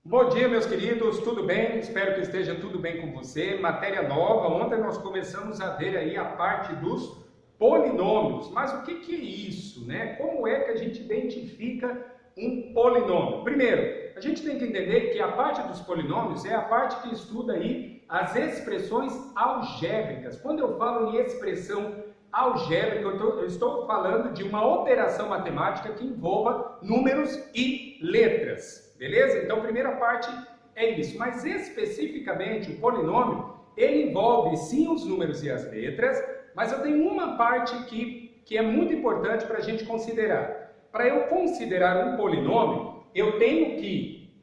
Bom dia, meus queridos, tudo bem? Espero que esteja tudo bem com você. Matéria nova, ontem nós começamos a ver aí a parte dos polinômios. Mas o que é isso, né? Como é que a gente identifica um polinômio? Primeiro, a gente tem que entender que a parte dos polinômios é a parte que estuda aí as expressões algébricas. Quando eu falo em expressão algébrica, eu estou falando de uma operação matemática que envolva números e letras. Beleza? Então, a primeira parte é isso. Mas, especificamente, o polinômio, ele envolve, sim, os números e as letras, mas eu tenho uma parte que é muito importante para a gente considerar. Para eu considerar um polinômio, eu tenho que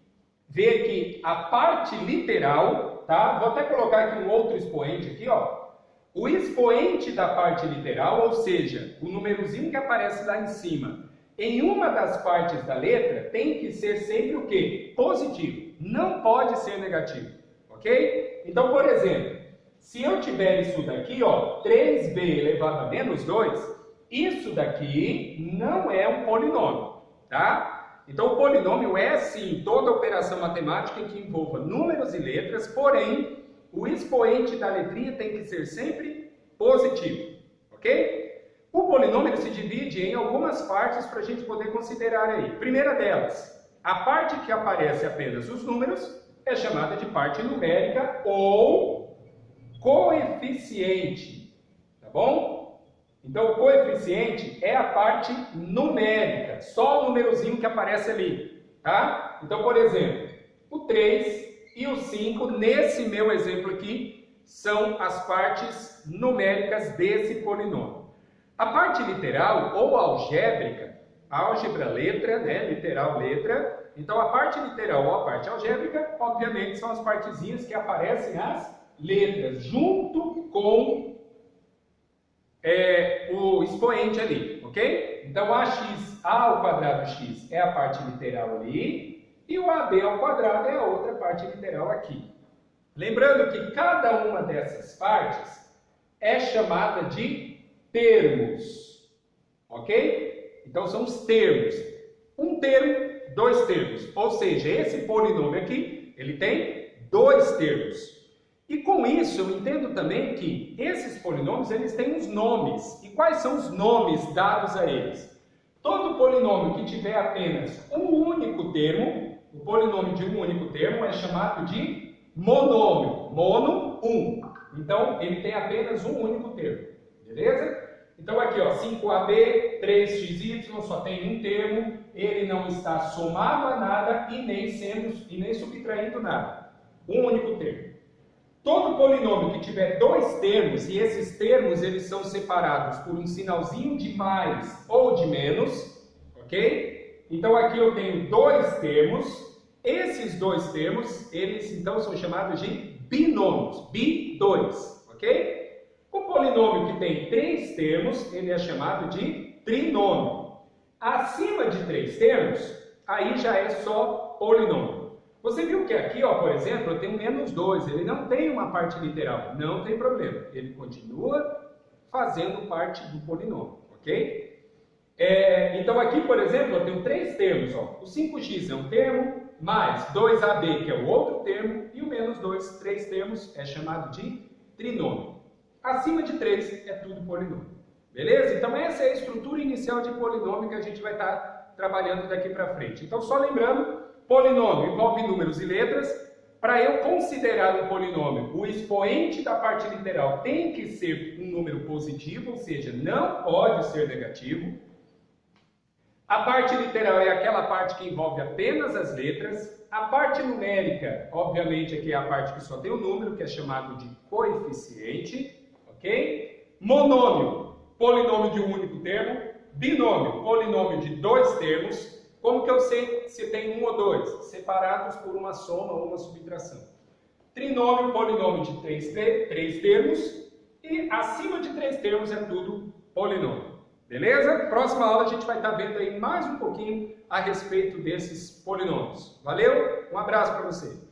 ver que a parte literal, tá? Vou até colocar aqui um outro expoente aqui, ó. O expoente da parte literal, ou seja, o númerozinho que aparece lá em cima, em uma das partes da letra, tem que ser sempre o quê? Positivo. Não pode ser negativo. Ok? Então, por exemplo, se eu tiver isso daqui, ó, 3b elevado a menos 2, isso daqui não é um polinômio. Tá? Então, o polinômio é, sim, toda operação matemática que envolva números e letras, porém, o expoente da letrinha tem que ser sempre positivo. Ok? O polinômio se divide em algumas partes para a gente poder considerar aí. Primeira delas, a parte que aparece apenas os números é chamada de parte numérica ou coeficiente, tá bom? Então, o coeficiente é a parte numérica, só o númerozinho que aparece ali, tá? Então, por exemplo, o 3 e o 5, nesse meu exemplo aqui, são as partes numéricas desse polinômio. A parte literal ou algébrica, álgebra letra, né? Literal letra. Então a parte literal ou a parte algébrica, obviamente, são as partezinhas que aparecem as letras, junto com o expoente ali, ok? Então a ao quadrado x é a parte literal ali, e o ab ao quadrado é a outra parte literal aqui. Lembrando que cada uma dessas partes é chamada de termos, ok? Então são os termos. Um termo, dois termos. Ou seja, esse polinômio aqui, ele tem dois termos. E com isso eu entendo também que esses polinômios, eles têm os nomes. E quais são os nomes dados a eles? Todo polinômio que tiver apenas um único termo, o polinômio de um único termo é chamado de monômio. Mono, um. Então, ele tem apenas um único termo. Beleza? Então aqui, ó, 5ab, 3xy, só tem um termo, ele não está somado a nada e nem subtraindo nada. Um único termo. Todo polinômio que tiver dois termos, e esses termos eles são separados por um sinalzinho de mais ou de menos, ok? Então aqui eu tenho dois termos, esses dois termos, eles então são chamados de binômios, bi2, ok? O polinômio que tem três termos, ele é chamado de trinômio. Acima de três termos, aí já é só polinômio. Você viu que aqui, ó, por exemplo, eu tenho menos 2, ele não tem uma parte literal, não tem problema. Ele continua fazendo parte do polinômio, ok? Então aqui, por exemplo, eu tenho três termos, ó. O 5x é um termo, mais 2ab, que é o outro termo, e o menos 2, três termos, é chamado de trinômio. Acima de 3 é tudo polinômio. Beleza? Então essa é a estrutura inicial de polinômio que a gente vai estar trabalhando daqui para frente. Então só lembrando, polinômio envolve números e letras. Para eu considerar um polinômio, o expoente da parte literal tem que ser um número positivo, ou seja, não pode ser negativo. A parte literal é aquela parte que envolve apenas as letras. A parte numérica, obviamente, aqui é a parte que só tem o número, que é chamado de coeficiente. Ok? Monômio, polinômio de um único termo. Binômio, polinômio de dois termos. Como que eu sei se tem um ou dois? Separados por uma soma ou uma subtração. Trinômio, polinômio de três termos. E acima de três termos é tudo polinômio. Beleza? Próxima aula a gente vai estar vendo aí mais um pouquinho a respeito desses polinômios. Valeu? Um abraço para você.